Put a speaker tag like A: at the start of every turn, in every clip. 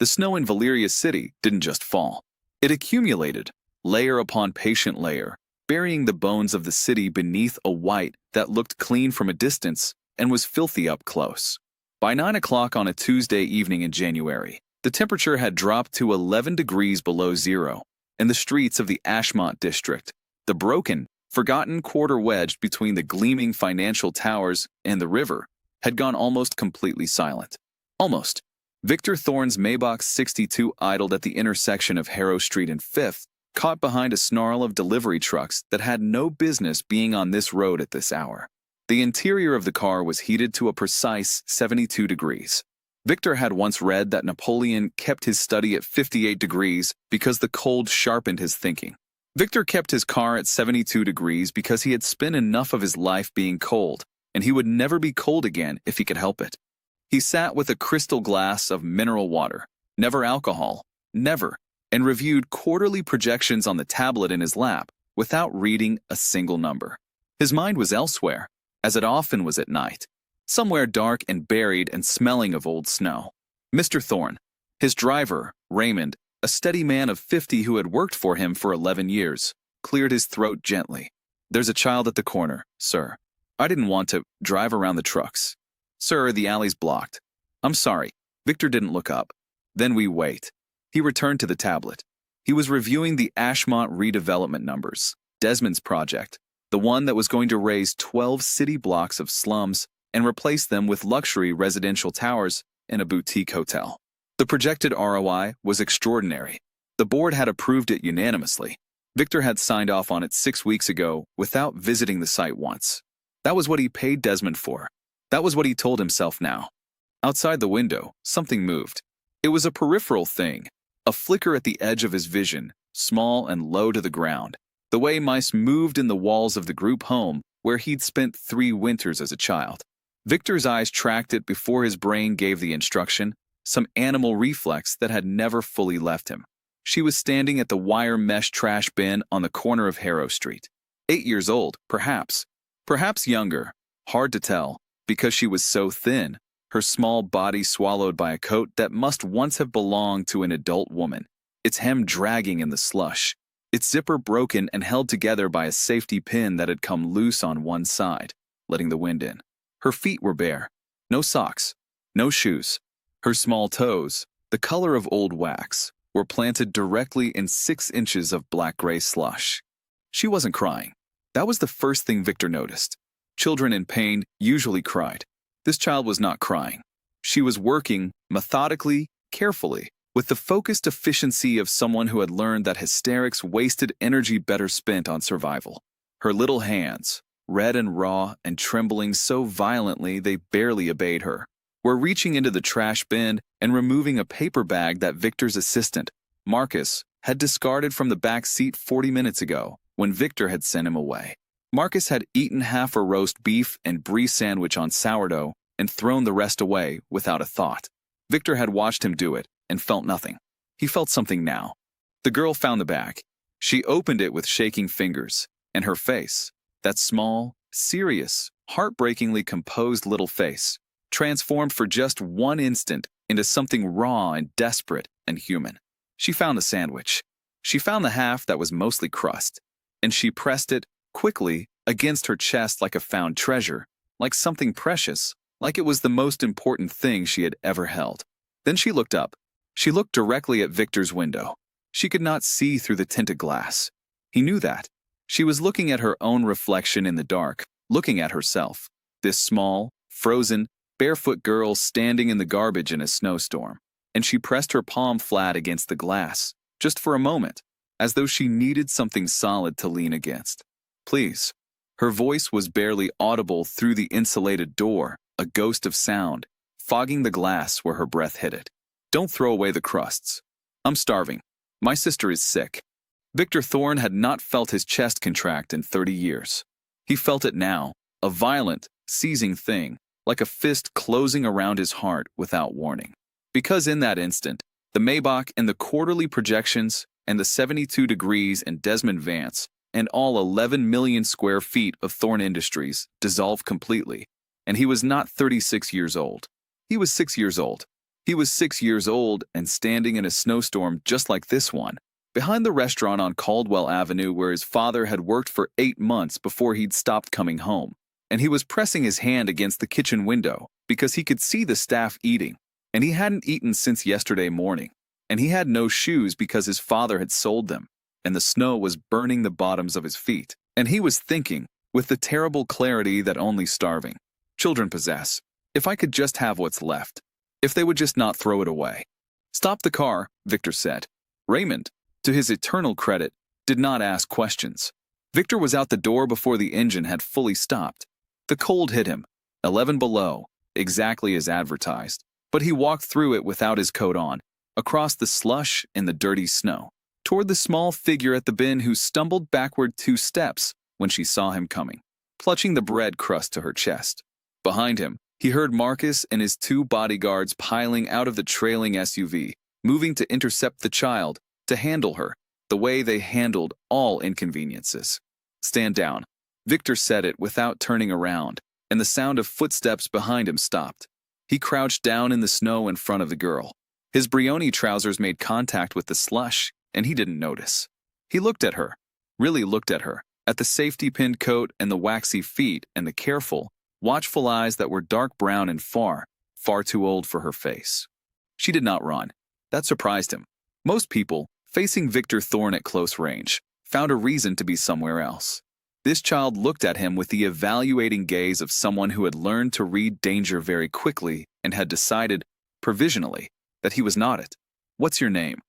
A: The snow in Valeria City didn't just fall. It accumulated, layer upon patient layer, burying the bones of the city beneath a white that looked clean from a distance and was filthy up close. By 9 o'clock on a Tuesday evening in January, the temperature had dropped to 11 degrees below zero, and the streets of the Ashmont district, the broken, forgotten quarter wedged between the gleaming financial towers and the river, had gone almost completely silent. Almost. Victor Thorne's Maybach 62 idled at the intersection of Harrow Street and 5th, caught behind a snarl of delivery trucks that had no business being on this road at this hour. The interior of the car was heated to a precise 72 degrees. Victor had once read that Napoleon kept his study at 58 degrees because the cold sharpened his thinking. Victor kept his car at 72 degrees because he had spent enough of his life being cold, and he would never be cold again if he could help it. He sat with a crystal glass of mineral water, never alcohol, never, and reviewed quarterly projections on the tablet in his lap without reading a single number. His mind was elsewhere, as it often was at night, somewhere dark and buried and smelling of old snow. Mr. Thorne, his driver, Raymond, a steady man of 50 who had worked for him for 11 years, cleared his throat gently. "There's a child at the corner, sir. I didn't want to drive around the trucks. Sir, the alley's blocked. I'm sorry." Victor didn't look up. "Then we wait." He returned to the tablet. He was reviewing the Ashmont redevelopment numbers, Desmond's project, the one that was going to raise 12 city blocks of slums and replace them with luxury residential towers and a boutique hotel. The projected ROI was extraordinary. The board had approved it unanimously. Victor had signed off on it 6 weeks ago without visiting the site once. That was what he paid Desmond for. That was what he told himself now. Outside the window, something moved. It was a peripheral thing, a flicker at the edge of his vision, small and low to the ground, the way mice moved in the walls of the group home where he'd spent 3 winters as a child. Victor's eyes tracked it before his brain gave the instruction, some animal reflex that had never fully left him. She was standing at the wire mesh trash bin on the corner of Harrow Street. 8 years old, perhaps. Perhaps younger. Hard to tell, because she was so thin, her small body swallowed by a coat that must once have belonged to an adult woman, its hem dragging in the slush, its zipper broken and held together by a safety pin that had come loose on one side, letting the wind in. Her feet were bare. No socks. No shoes. Her small toes, the color of old wax, were planted directly in 6 inches of black-gray slush. She wasn't crying. That was the first thing Victor noticed. Children in pain usually cried. This child was not crying. She was working, methodically, carefully, with the focused efficiency of someone who had learned that hysterics wasted energy better spent on survival. Her little hands, red and raw and trembling so violently they barely obeyed her, were reaching into the trash bin and removing a paper bag that Victor's assistant, Marcus, had discarded from the back seat 40 minutes ago when Victor had sent him away. Marcus had eaten half a roast beef and brie sandwich on sourdough and thrown the rest away without a thought. Victor had watched him do it and felt nothing. He felt something now. The girl found the bag. She opened it with shaking fingers, and her face, that small, serious, heartbreakingly composed little face, transformed for just one instant into something raw and desperate and human. She found the sandwich. She found the half that was mostly crust, and she pressed it quickly against her chest like a found treasure, like something precious, like it was the most important thing she had ever held. Then she looked up. She looked directly at Victor's window. She could not see through the tinted glass. He knew that. She was looking at her own reflection in the dark, looking at herself, this small, frozen, barefoot girl standing in the garbage in a snowstorm, and she pressed her palm flat against the glass, just for a moment, as though she needed something solid to lean against. "Please." Her voice was barely audible through the insulated door, a ghost of sound, fogging the glass where her breath hit it. "Don't throw away the crusts. I'm starving. My sister is sick." Victor Thorne had not felt his chest contract in 30 years. He felt it now, a violent, seizing thing, like a fist closing around his heart without warning. Because in that instant, the Maybach and the quarterly projections and the 72 degrees and Desmond Vance and all 11 million square feet of Thorne Industries dissolved completely, and he was not 36 years old. He was 6 years old. He was 6 years old and standing in a snowstorm just like this one, behind the restaurant on Caldwell Avenue where his father had worked for 8 months before he'd stopped coming home. And he was pressing his hand against the kitchen window because he could see the staff eating, and he hadn't eaten since yesterday morning. And he had no shoes because his father had sold them, and the snow was burning the bottoms of his feet. And he was thinking, with the terrible clarity that only starving children possess, if I could just have what's left, if they would just not throw it away. Stop the car, Victor said. Raymond, to his eternal credit, did not ask questions. Victor was out the door before the engine had fully stopped. The cold hit him, 11 below, exactly as advertised, but he walked through it without his coat on, across the slush and the dirty snow, toward the small figure at the bin who stumbled backward 2 steps when she saw him coming, clutching the bread crust to her chest. Behind him, he heard Marcus and his 2 bodyguards piling out of the trailing SUV, moving to intercept the child, to handle her, the way they handled all inconveniences. Stand down. Victor said it without turning around, and the sound of footsteps behind him stopped. He crouched down in the snow in front of the girl. His Brioni trousers made contact with the slush, and he didn't notice. He looked at her, really looked at her, at the safety-pinned coat and the waxy feet and the careful, watchful eyes that were dark brown and far, far too old for her face. She did not run. That surprised him. Most people, facing Victor Thorne at close range, found a reason to be somewhere else. This child looked at him with the evaluating gaze of someone who had learned to read danger very quickly and had decided, provisionally, that he was not it. What's your name?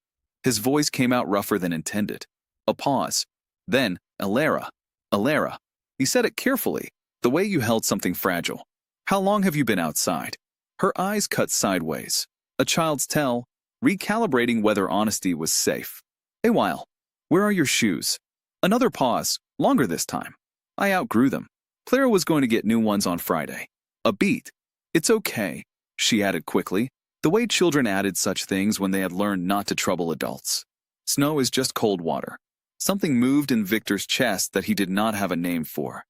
A: His voice came out rougher than intended. A pause. Then, Alara. Alara. He said it carefully, the way you held something fragile. How long have you been outside? Her eyes cut sideways. A child's tell, recalibrating whether honesty was safe. A while. Where are your shoes? Another pause, longer this time. I outgrew them. Clara was going to get new ones on Friday. A beat. It's okay, she added quickly, the way children added such things when they had learned not to trouble adults. Snow is just cold water. Something moved in Victor's chest that he did not have a name for.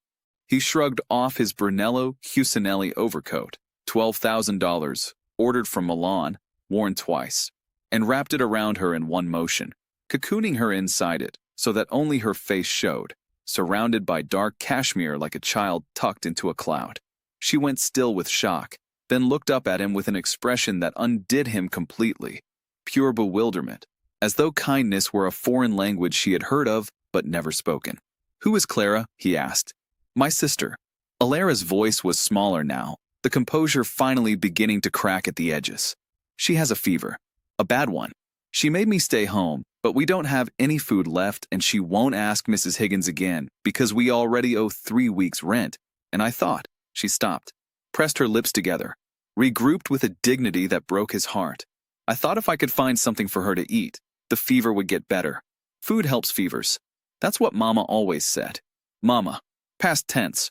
A: He shrugged off his Brunello Cucinelli overcoat, $12,000, ordered from Milan, worn twice, and wrapped it around her in one motion, cocooning her inside it so that only her face showed, surrounded by dark cashmere like a child tucked into a cloud. She went still with shock, then looked up at him with an expression that undid him completely, pure bewilderment, as though kindness were a foreign language she had heard of but never spoken. Who is Clara? He asked. My sister. Alara's voice was smaller now, the composure finally beginning to crack at the edges. She has a fever. A bad one. She made me stay home, but we don't have any food left and she won't ask Mrs. Higgins again because we already owe 3 weeks' rent. And I thought, she stopped, pressed her lips together, regrouped with a dignity that broke his heart. I thought if I could find something for her to eat, the fever would get better. Food helps fevers. That's what Mama always said. Mama. Past tense.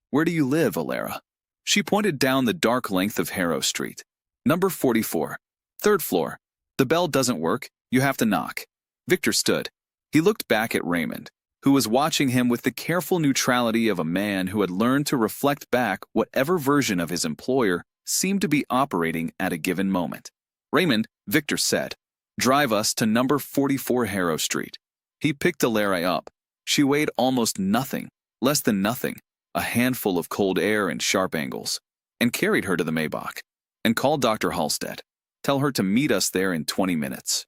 A: Where do you live, Alara? She pointed down the dark length of Harrow Street. Number 44. 3rd floor. The bell doesn't work. You have to knock. Victor stood. He looked back at Raymond, who was watching him with the careful neutrality of a man who had learned to reflect back whatever version of his employer seemed to be operating at a given moment. Raymond, Victor said, drive us to number 44 Harrow Street. He picked Alara up. She weighed almost nothing, less than nothing, a handful of cold air and sharp angles, and carried her to the Maybach, and called Dr. Halstead. Tell her to meet us there in 20 minutes.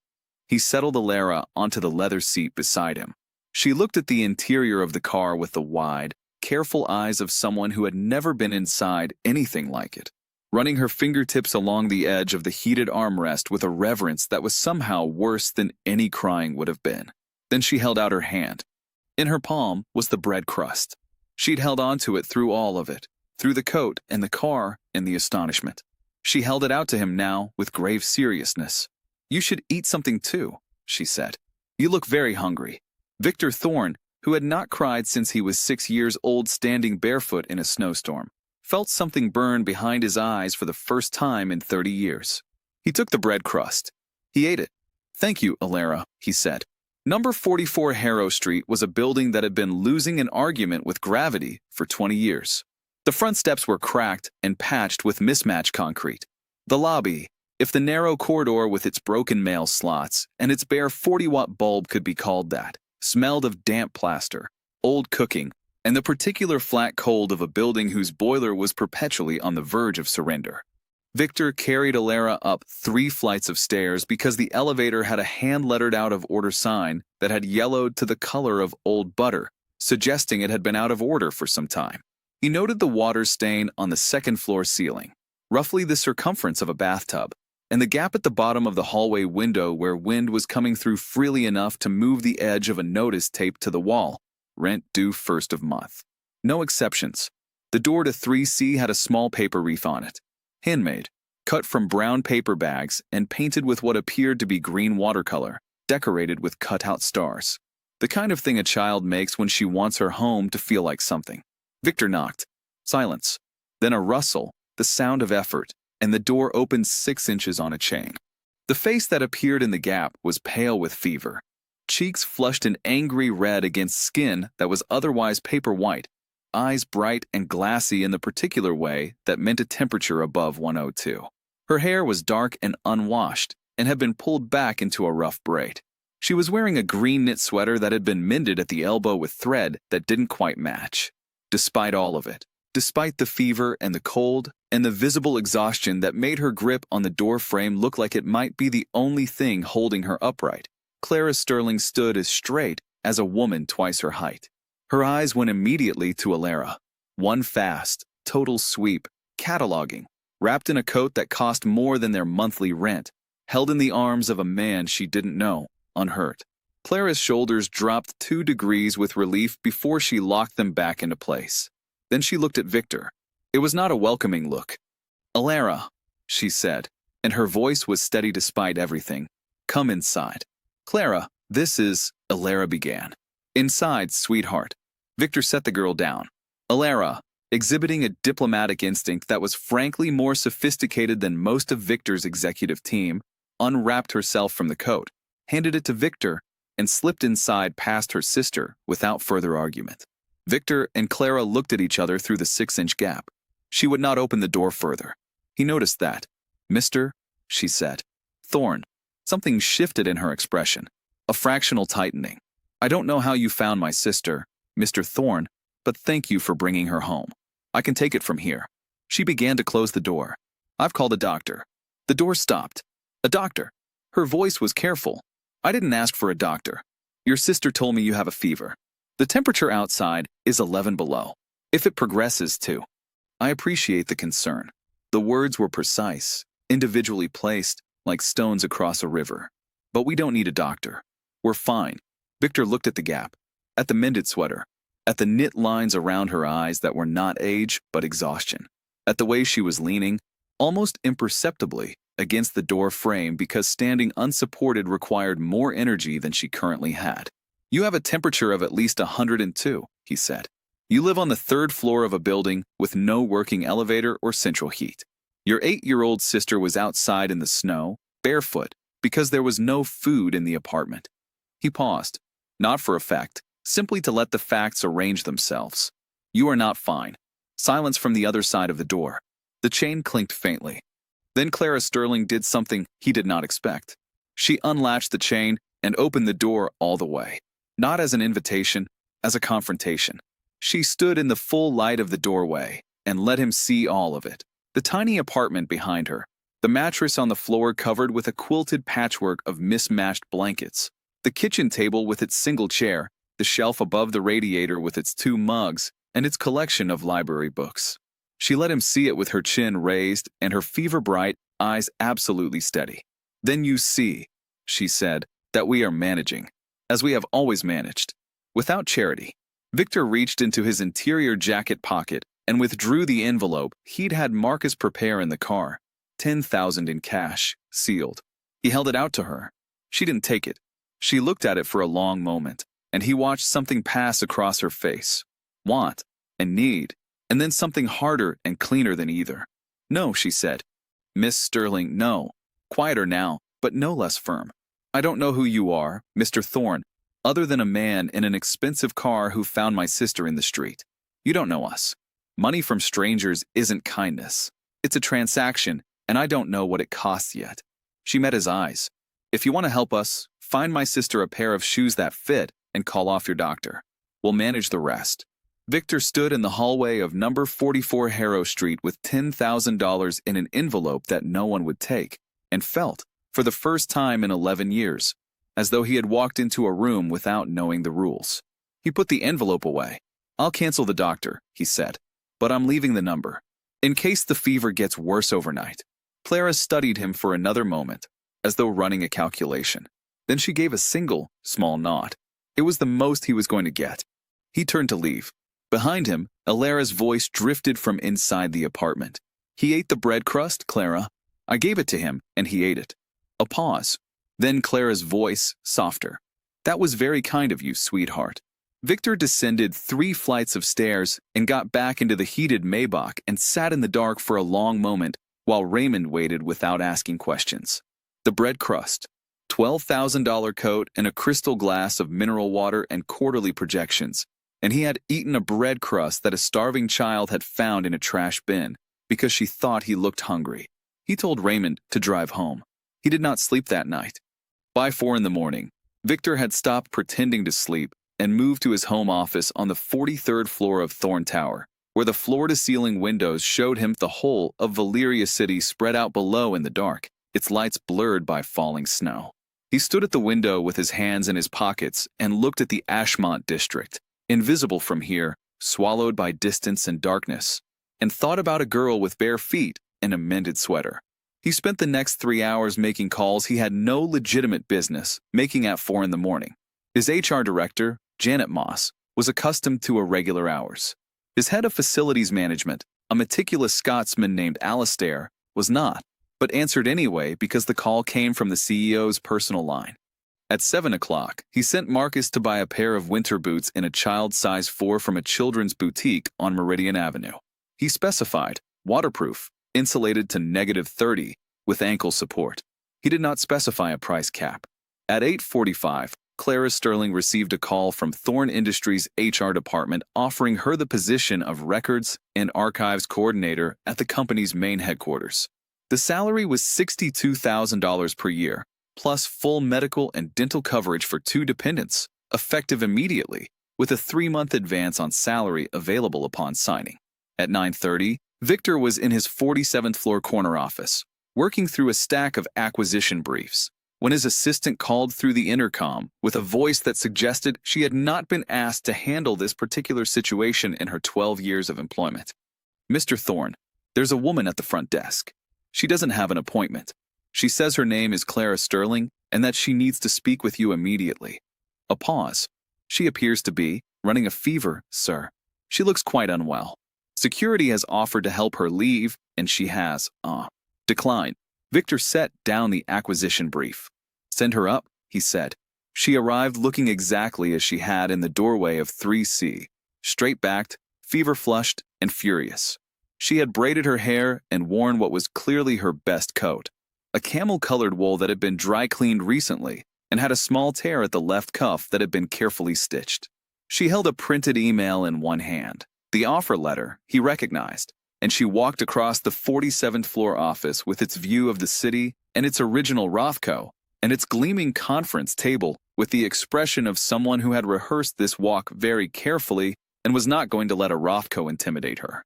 A: He settled Alara onto the leather seat beside him. She looked at the interior of the car with the wide, careful eyes of someone who had never been inside anything like it, running her fingertips along the edge of the heated armrest with a reverence that was somehow worse than any crying would have been. Then she held out her hand. In her palm was the bread crust. She'd held onto it through all of it, through the coat and the car and the astonishment. She held it out to him now with grave seriousness. You should eat something too, she said. You look very hungry. Victor Thorne, who had not cried since he was 6 years old standing barefoot in a snowstorm, felt something burn behind his eyes for the first time in 30 years. He took the bread crust. He ate it. Thank you, Alara, he said. Number 44 Harrow Street was a building that had been losing an argument with gravity for 20 years. The front steps were cracked and patched with mismatched concrete. The lobby, If the narrow corridor with its broken mail slots and its bare 40-watt bulb could be called that, smelled of damp plaster, old cooking, and the particular flat cold of a building whose boiler was perpetually on the verge of surrender. Victor carried Alara up 3 flights of stairs because the elevator had a hand-lettered out-of-order sign that had yellowed to the color of old butter, suggesting it had been out of order for some time. He noted the water stain on the second-floor ceiling, roughly the circumference of a bathtub, and the gap at the bottom of the hallway window where wind was coming through freely enough to move the edge of a notice taped to the wall, rent due first of month. No exceptions. The door to 3C had a small paper wreath on it, handmade, cut from brown paper bags and painted with what appeared to be green watercolor, decorated with cut-out stars. The kind of thing a child makes when she wants her home to feel like something. Victor knocked. Silence. Then a rustle, the sound of effort, and the door opened 6 inches on a chain. The face that appeared in the gap was pale with fever. Cheeks flushed an angry red against skin that was otherwise paper white, eyes bright and glassy in the particular way that meant a temperature above 102. Her hair was dark and unwashed and had been pulled back into a rough braid. She was wearing a green knit sweater that had been mended at the elbow with thread that didn't quite match. Despite all of it, despite the fever and the cold and the visible exhaustion that made her grip on the door frame look like it might be the only thing holding her upright, Clara Sterling stood as straight as a woman twice her height. Her eyes went immediately to Alara. One fast, total sweep, cataloging, wrapped in a coat that cost more than their monthly rent, held in the arms of a man she didn't know, unhurt. Clara's shoulders dropped 2 degrees with relief before she locked them back into place. Then she looked at Victor. It was not a welcoming look. "Alara," she said, and her voice was steady despite everything. "Come inside." "Clara, this is," Alara began. "Inside, sweetheart." Victor set the girl down. Alara, exhibiting a diplomatic instinct that was frankly more sophisticated than most of Victor's executive team, unwrapped herself from the coat, handed it to Victor, and slipped inside past her sister without further argument. Victor and Clara looked at each other through the 6-inch gap. She would not open the door further. He noticed that. "Mr.," she said. "Thorne." Something shifted in her expression, a fractional tightening. "I don't know how you found my sister, Mr. Thorne, but thank you for bringing her home. I can take it from here." She began to close the door. "I've called a doctor." The door stopped. "A doctor?" Her voice was careful. "I didn't ask for a doctor. Your sister told me you have a fever. The temperature outside is 11 below. If it progresses to..." "I appreciate the concern." The words were precise, individually placed, like stones across a river. "But we don't need a doctor. We're fine." Victor looked at the gap, at the mended sweater, at the knit lines around her eyes that were not age but exhaustion, at the way she was leaning, almost imperceptibly, against the door frame because standing unsupported required more energy than she currently had. "You have a temperature of at least 102, he said. "You live on the 3rd floor of a building with no working elevator or central heat. Your 8-year-old sister was outside in the snow, barefoot, because there was no food in the apartment." He paused, not for effect, simply to let the facts arrange themselves. "You are not fine." Silence from the other side of the door. The chain clinked faintly. Then Clara Sterling did something he did not expect. She unlatched the chain and opened the door all the way. Not as an invitation, as a confrontation. She stood in the full light of the doorway and let him see all of it. The tiny apartment behind her, the mattress on the floor covered with a quilted patchwork of mismatched blankets, the kitchen table with its single chair, the shelf above the radiator with its 2 mugs, and its collection of library books. She let him see it with her chin raised and her fever-bright eyes absolutely steady. "Then you see," she said, "that we are managing, as we have always managed, without charity." Victor reached into his interior jacket pocket and withdrew the envelope he'd had Marcus prepare in the car. 10,000 in cash, sealed. He held it out to her. She didn't take it. She looked at it for a long moment, and he watched something pass across her face. Want and need, and then something harder and cleaner than either. "No," she said. "Miss Sterling, no." Quieter now, but no less firm. "I don't know who you are, Mr. Thorne, other than a man in an expensive car who found my sister in the street. You don't know us. Money from strangers isn't kindness. It's a transaction, and I don't know what it costs yet. She met his eyes. If you want to help us, find my sister a pair of shoes that fit and call off your doctor. We'll manage the rest. Victor stood in the hallway of number 44 Harrow Street with $10,000 in an envelope that no one would take, and felt, for the first time in 11 years, as though he had walked into a room without knowing the rules. He put the envelope away. I'll cancel the doctor, he said, but I'm leaving the number, in case the fever gets worse overnight. Clara studied him for another moment, as though running a calculation. Then she gave a single, small nod. It was the most he was going to get. He turned to leave. Behind him, Alara's voice drifted from inside the apartment. He ate the bread crust, Clara. I gave it to him, and he ate it. A pause. Then Clara's voice, softer. That was very kind of you, sweetheart. Victor descended 3 flights of stairs and got back into the heated Maybach and sat in the dark for a long moment while Raymond waited without asking questions. The bread crust, $12,000 coat and a crystal glass of mineral water and quarterly projections, and he had eaten a bread crust that a starving child had found in a trash bin because she thought he looked hungry. He told Raymond to drive home. He did not sleep that night. By 4 in the morning, Victor had stopped pretending to sleep and moved to his home office on the 43rd floor of Thorn Tower, where the floor-to-ceiling windows showed him the whole of Valeria City spread out below in the dark, its lights blurred by falling snow. He stood at the window with his hands in his pockets and looked at the Ashmont district, invisible from here, swallowed by distance and darkness, and thought about a girl with bare feet and a mended sweater. He spent the next 3 hours making calls he had no legitimate business making at 4 in the morning. His HR director, Janet Moss, was accustomed to irregular hours. His head of facilities management, a meticulous Scotsman named Alistair, was not, but answered anyway because the call came from the CEO's personal line. At 7 o'clock, he sent Marcus to buy a pair of winter boots in a child size 4 from a children's boutique on Meridian Avenue. He specified, waterproof, insulated to -30, with ankle support. He did not specify a price cap. At 8:45, Clara Sterling received a call from Thorn Industries' HR department offering her the position of Records and Archives Coordinator at the company's main headquarters. The salary was $62,000 per year, plus full medical and dental coverage for 2 dependents, effective immediately, with a 3-month advance on salary available upon signing. At 9:30, Victor was in his 47th floor corner office, working through a stack of acquisition briefs, when his assistant called through the intercom with a voice that suggested she had not been asked to handle this particular situation in her 12 years of employment. Mr. Thorne, there's a woman at the front desk. She doesn't have an appointment. She says her name is Clara Sterling and that she needs to speak with you immediately. A pause. She appears to be running a fever, sir. She looks quite unwell. Security has offered to help her leave, and she has, declined. Victor set down the acquisition brief. Send her up, he said. She arrived looking exactly as she had in the doorway of 3C, straight-backed, fever-flushed, and furious. She had braided her hair and worn what was clearly her best coat, a camel-colored wool that had been dry-cleaned recently and had a small tear at the left cuff that had been carefully stitched. She held a printed email in one hand. The offer letter he recognized, and she walked across the 47th floor office with its view of the city and its original Rothko and its gleaming conference table with the expression of someone who had rehearsed this walk very carefully and was not going to let a Rothko intimidate her.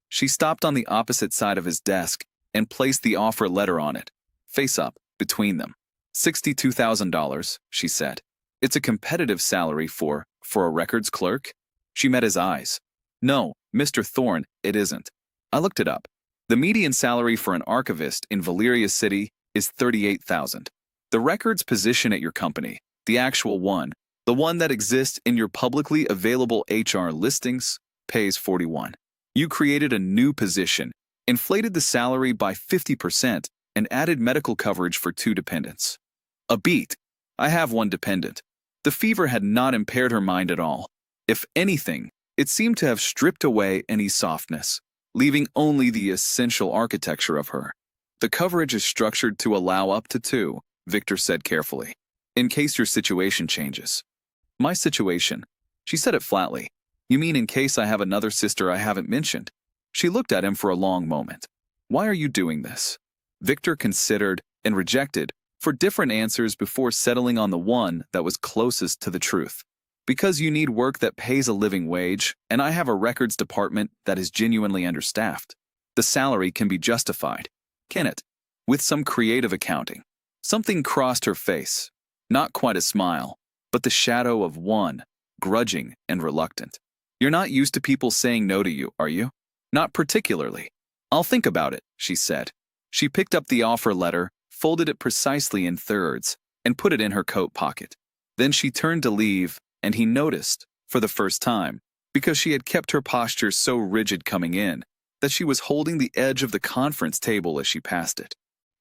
A: She stopped on the opposite side of his desk and placed the offer letter on it, face up, between them. $62,000, she said. It's a competitive salary for a records clerk? She met his eyes. No, Mr. Thorne, it isn't. I looked it up. The median salary for an archivist in Valeria City is $38,000. The records position at your company, the actual one, the one that exists in your publicly available HR listings, pays $41,000. You created a new position, inflated the salary by 50%, and added medical coverage for 2 dependents. A beat. I have 1 dependent. The fever had not impaired her mind at all. If anything, it seemed to have stripped away any softness, leaving only the essential architecture of her. The coverage is structured to allow up to 2, Victor said carefully, in case your situation changes. My situation? She said it flatly. You mean in case I have another sister I haven't mentioned? She looked at him for a long moment. Why are you doing this? Victor considered and rejected for different answers before settling on the one that was closest to the truth. Because you need work that pays a living wage, and I have a records department that is genuinely understaffed. The salary can be justified, can it? With some creative accounting. Something crossed her face. Not quite a smile, but the shadow of one, grudging and reluctant. You're not used to people saying no to you, are you? Not particularly. I'll think about it, she said. She picked up the offer letter, folded it precisely in thirds, and put it in her coat pocket. Then she turned to leave, and he noticed, for the first time, because she had kept her posture so rigid coming in, that she was holding the edge of the conference table as she passed it.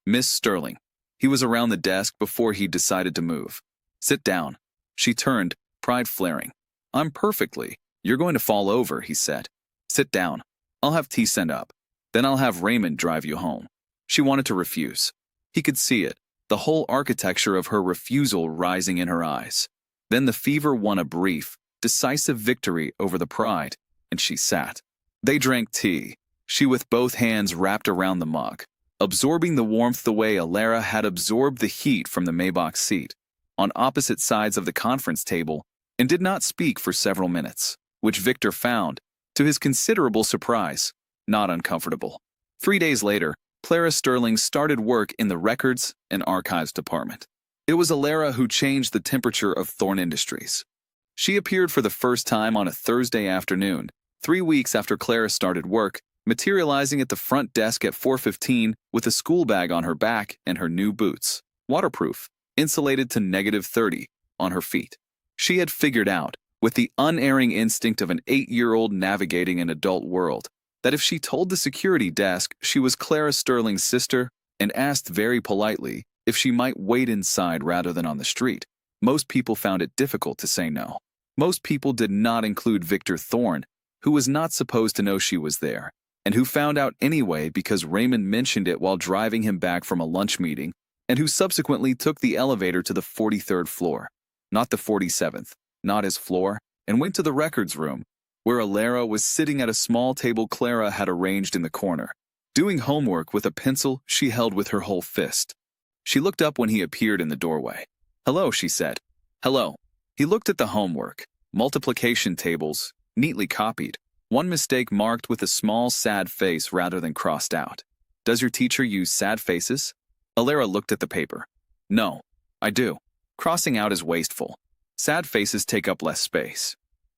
A: Miss Sterling. He was around the desk before he decided to move. Sit down. She turned, pride flaring. I'm perfectly. You're going to fall over, he said. Sit down. I'll have tea sent up. Then I'll have Raymond drive you home. She wanted to refuse. He could see it, the whole architecture of her refusal rising in her eyes. Then the fever won a brief, decisive victory over the pride, and she sat. They drank tea, she with both hands wrapped around the mug, absorbing the warmth the way Alara had absorbed the heat from the Maybach seat, on opposite sides of the conference table, and did not speak for several minutes, which Victor found, to his considerable surprise, not uncomfortable. 3 days later, Clara Sterling started work in the Records and Archives Department. It was Alara who changed the temperature of Thorne Industries. She appeared for the first time on a Thursday afternoon, 3 weeks after Clara started work, materializing at the front desk at 4:15 with a school bag on her back and her new boots, waterproof, insulated to -30, on her feet. She had figured out, with the unerring instinct of an 8-year-old navigating an adult world, that if she told the security desk she was Clara Sterling's sister and asked very politely if she might wait inside rather than on the street, most people found it difficult to say no. Most people did not include Victor Thorne, who was not supposed to know she was there, and who found out anyway because Raymond mentioned it while driving him back from a lunch meeting, and who subsequently took the elevator to the 43rd floor, not the 47th, not his floor, and went to the records room, where Alara was sitting at a small table Clara had arranged in the corner, doing homework with a pencil she held with her whole fist. She looked up when he appeared in the doorway. Hello, she said. Hello. He looked at the homework, multiplication tables, neatly copied, one mistake marked with a small sad face rather than crossed out. Does your teacher use sad faces? Alara looked at the paper. No, I do. Crossing out is wasteful. Sad faces take up less space.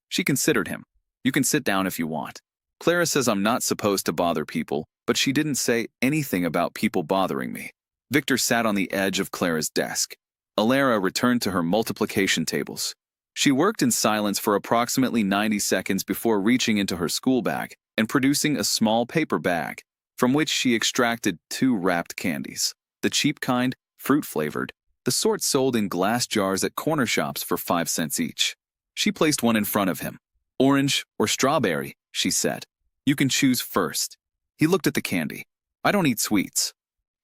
A: She considered him. You can sit down if you want. Clara says I'm not supposed to bother people, but she didn't say anything about people bothering me. Victor sat on the edge of Clara's desk. Alara returned to her multiplication tables. She worked in silence for approximately 90 seconds before reaching into her school bag and producing a small paper bag, from which she extracted 2 wrapped candies, the cheap kind, fruit-flavored, the sort sold in glass jars at corner shops for 5 cents each. She placed one in front of him. Orange or strawberry, she said. You can choose first. He looked at the candy. I don't eat sweets.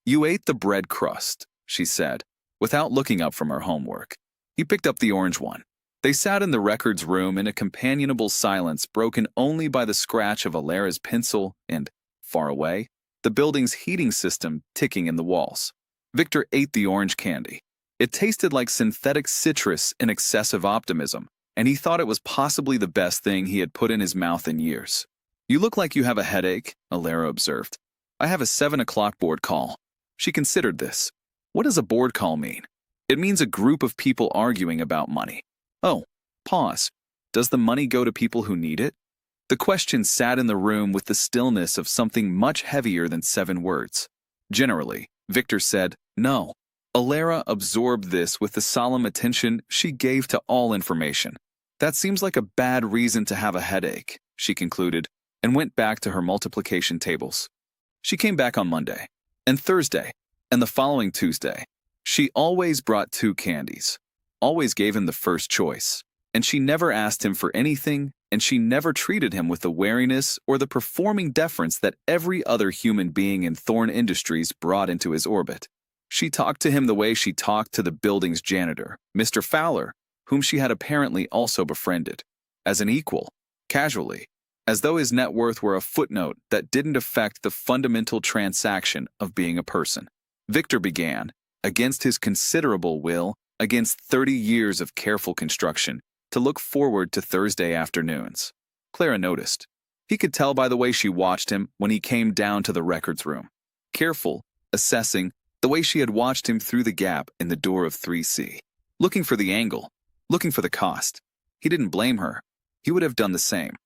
A: You ate the bread crust, she said, without looking up from her homework. He picked up the orange one. They sat in the records room in a companionable silence broken only by the scratch of Alara's pencil and, far away, the building's heating system ticking in the walls. Victor ate the orange candy. It tasted like synthetic citrus in excessive optimism, and he thought it was possibly the best thing he had put in his mouth in years. You look like you have a headache, Alara observed. I have a 7 o'clock board call. She considered this. What does a board call mean? It means a group of people arguing about money. Oh, pause. Does the money go to people who need it? The question sat in the room with the stillness of something much heavier than 7 words. Generally, Victor said, no. Alara absorbed this with the solemn attention she gave to all information. That seems like a bad reason to have a headache, she concluded, and went back to her multiplication tables. She came back on Monday, and Thursday, and the following Tuesday. She always brought 2 candies, always gave him the first choice, and she never asked him for anything, and she never treated him with the wariness or the performing deference that every other human being in Thorne Industries brought into his orbit. She talked to him the way she talked to the building's janitor, Mr. Fowler, whom she had apparently also befriended, as an equal, casually, as though his net worth were a footnote that didn't affect the fundamental transaction of being a person. Victor began, against his considerable will, against 30 years of careful construction, to look forward to Thursday afternoons. Clara noticed. He could tell by the way she watched him when he came down to the records room. Careful, assessing, the way she had watched him through the gap in the door of 3C. Looking for the angle, looking for the cost. He didn't blame her. He would have done the same.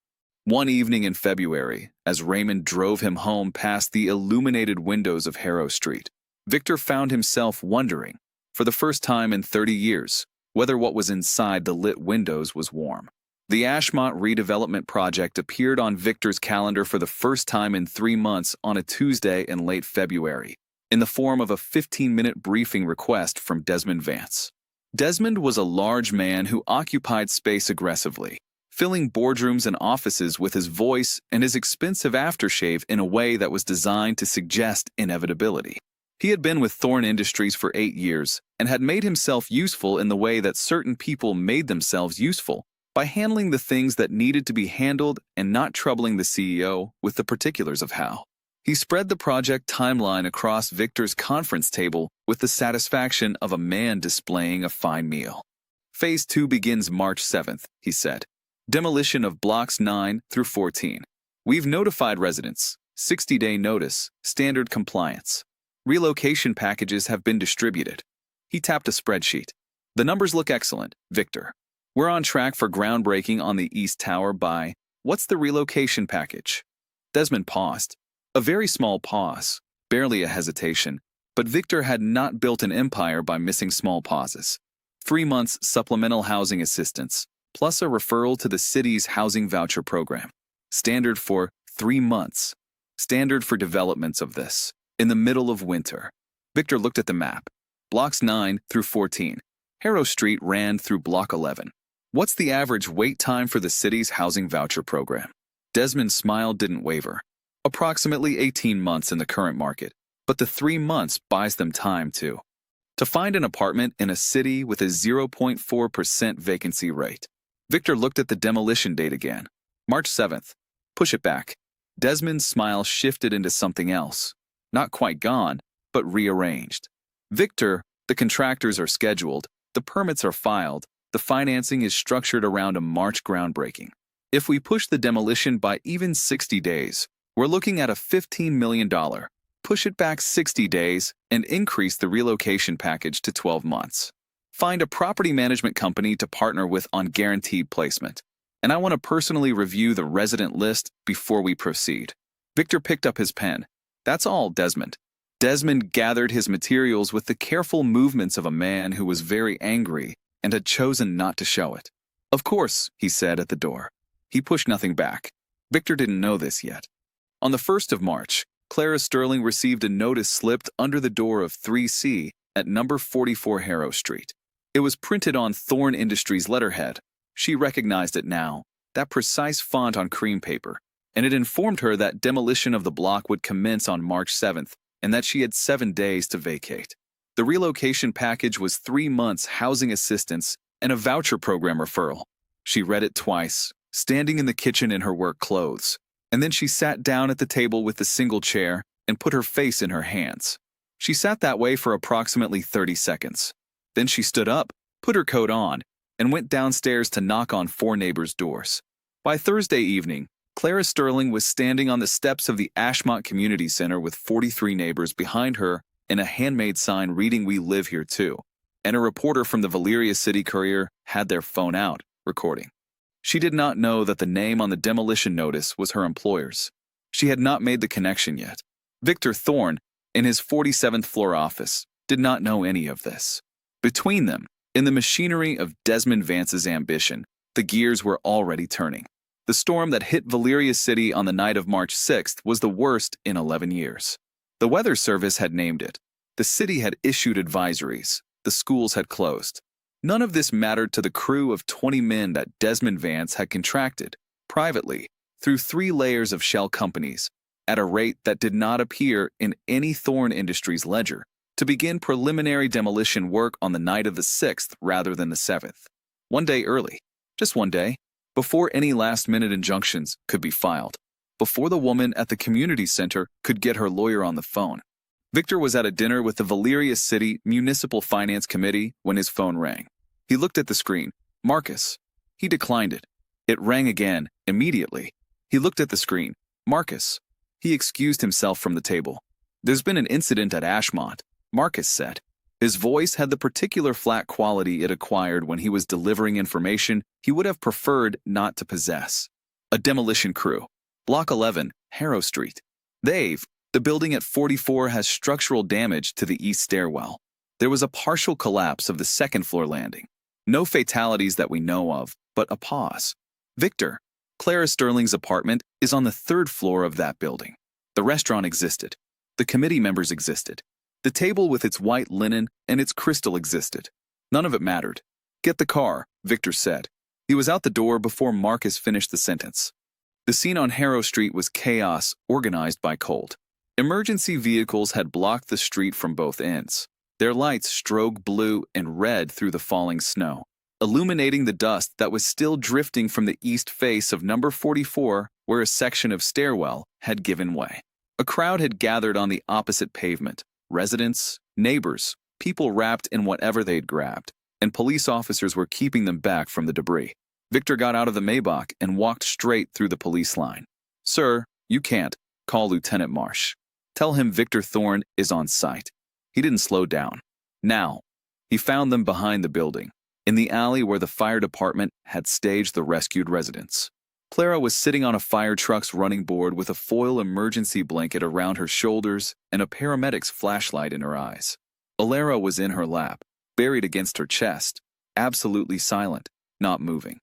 A: One evening in February, as Raymond drove him home past the illuminated windows of Harrow Street, Victor found himself wondering, for the first time in 30 years, whether what was inside the lit windows was warm. The Ashmont redevelopment project appeared on Victor's calendar for the first time in 3 months on a Tuesday in late February, in the form of a 15-minute briefing request from Desmond Vance. Desmond was a large man who occupied space aggressively, filling boardrooms and offices with his voice and his expensive aftershave in a way that was designed to suggest inevitability. He had been with Thorne Industries for 8 years and had made himself useful in the way that certain people made themselves useful, by handling the things that needed to be handled and not troubling the CEO with the particulars of how. He spread the project timeline across Victor's conference table with the satisfaction of a man displaying a fine meal. Phase 2 begins March 7th, he said. Demolition of blocks 9 through 14. We've notified residents. 60-day notice, standard compliance. Relocation packages have been distributed. He tapped a spreadsheet. The numbers look excellent, Victor. We're on track for groundbreaking on the East Tower by, what's the relocation package? Desmond paused. A very small pause, barely a hesitation, but Victor had not built an empire by missing small pauses. 3 months supplemental housing assistance, plus a referral to the city's housing voucher program. Standard for 3 months. Standard for developments of this. In the middle of winter. Victor looked at the map. Blocks 9 through 14. Harrow Street ran through Block 11. What's the average wait time for the city's housing voucher program? Desmond's smile didn't waver. Approximately 18 months in the current market, but the 3 months buys them time too. To find an apartment in a city with a 0.4% vacancy rate. Victor looked at the demolition date again. March 7th. Push it back. Desmond's smile shifted into something else. Not quite gone, but rearranged. Victor, the contractors are scheduled, the permits are filed, the financing is structured around a March groundbreaking. If we push the demolition by even 60 days, we're looking at a $15 million. Push it back 60 days and increase the relocation package to 12 months. Find a property management company to partner with on guaranteed placement. And I want to personally review the resident list before we proceed. Victor picked up his pen. That's all, Desmond. Desmond gathered his materials with the careful movements of a man who was very angry and had chosen not to show it. Of course, he said at the door. He pushed nothing back. Victor didn't know this yet. On the 1st of March, Clara Sterling received a notice slipped under the door of 3C at number 44 Harrow Street. It was printed on Thorne Industries letterhead. She recognized it now, that precise font on cream paper, and it informed her that demolition of the block would commence on March 7th and that she had 7 days to vacate. The relocation package was 3 months housing assistance and a voucher program referral. She read it twice, standing in the kitchen in her work clothes, and then she sat down at the table with the single chair and put her face in her hands. She sat that way for approximately 30 seconds. Then she stood up, put her coat on, and went downstairs to knock on 4 neighbors' doors. By Thursday evening, Clara Sterling was standing on the steps of the Ashmont Community Center with 43 neighbors behind her and a handmade sign reading "We live here too." And a reporter from the Valeria City Courier had their phone out, recording. She did not know that the name on the demolition notice was her employer's. She had not made the connection yet. Victor Thorne, in his 47th floor office, did not know any of this. Between them, in the machinery of Desmond Vance's ambition, the gears were already turning. The storm that hit Valeria City on the night of March 6th was the worst in 11 years. The Weather Service had named it. The city had issued advisories. The schools had closed. None of this mattered to the crew of 20 men that Desmond Vance had contracted, privately, through 3 layers of shell companies, at a rate that did not appear in any Thorne Industries ledger, to begin preliminary demolition work on the night of the 6th rather than the 7th. 1 day early. Just 1 day. before any last-minute injunctions could be filed, before the woman at the community center could get her lawyer on the phone. Victor was at a dinner with the Valeria City Municipal Finance Committee when his phone rang. He looked at the screen. Marcus. He declined it. It rang again, immediately. He looked at the screen. Marcus. He excused himself from the table. There's been an incident at Ashmont, Marcus said. His voice had the particular flat quality it acquired when he was delivering information he would have preferred not to possess. A demolition crew. Block 11, Harrow Street. The building at 44 has structural damage to the east stairwell. There was a partial collapse of the second-floor landing. No fatalities that we know of, but a pause. Victor, Clara Sterling's apartment is on the third floor of that building. The restaurant existed. The committee members existed. The table with its white linen and its crystal existed. None of it mattered. Get the car, Victor said. He was out the door before Marcus finished the sentence. The scene on Harrow Street was chaos organized by cold. Emergency vehicles had blocked the street from both ends. Their lights strode blue and red through the falling snow, illuminating the dust that was still drifting from the east face of number 44, where a section of stairwell had given way. A crowd had gathered on the opposite pavement. Residents, neighbors, people wrapped in whatever they'd grabbed, and police officers were keeping them back from the debris. Victor got out of the Maybach and walked straight through the police line. Sir, you can't. Call Lieutenant Marsh. Tell him Victor Thorne is on site. He didn't slow down. Now. He found them behind the building, in the alley where the fire department had staged the rescued residents. Clara was sitting on a fire truck's running board with a foil emergency blanket around her shoulders and a paramedic's flashlight in her eyes. Alara was in her lap, buried against her chest, absolutely silent, not moving.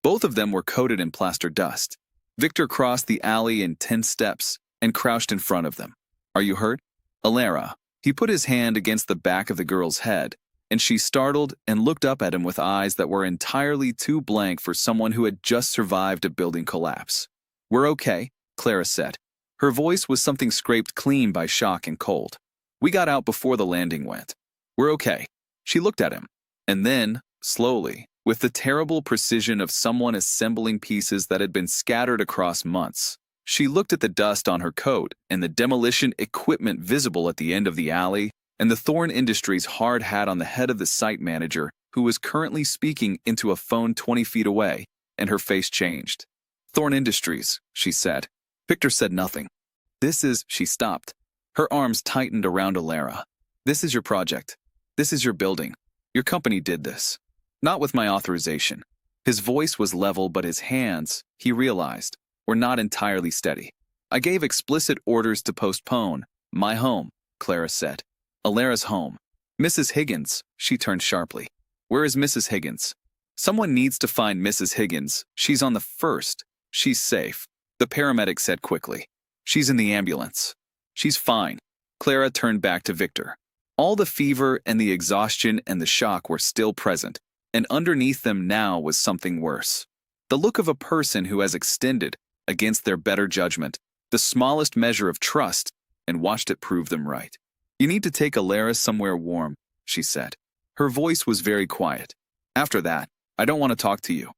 A: Both of them were coated in plaster dust. Victor crossed the alley in 10 steps and crouched in front of them. Are you hurt? Alara. He put his hand against the back of the girl's head, and she startled and looked up at him with eyes that were entirely too blank for someone who had just survived a building collapse. We're okay, Clara said. Her voice was something scraped clean by shock and cold. We got out before the landing went. We're okay. She looked at him, and then, slowly, with the terrible precision of someone assembling pieces that had been scattered across months, she looked at the dust on her coat and the demolition equipment visible at the end of the alley and the Thorne Industries hard hat on the head of the site manager who was currently speaking into a phone 20 feet away, and her face changed. Thorne Industries, she said. Victor said nothing. She stopped. Her arms tightened around Alara. This is your project. This is your building. Your company did this. Not with my authorization. His voice was level, but his hands, he realized, were not entirely steady. I gave explicit orders to postpone. My home, Clara said. Alara's home. Mrs. Higgins, she turned sharply. Where is Mrs. Higgins? Someone needs to find Mrs. Higgins. She's on the first. She's safe, the paramedic said quickly. She's in the ambulance. She's fine. Clara turned back to Victor. All the fever and the exhaustion and the shock were still present, and underneath them now was something worse. The look of a person who has extended, against their better judgment, the smallest measure of trust, and watched it prove them right. You need to take Alara somewhere warm, she said. Her voice was very quiet. After that, I don't want to talk to you.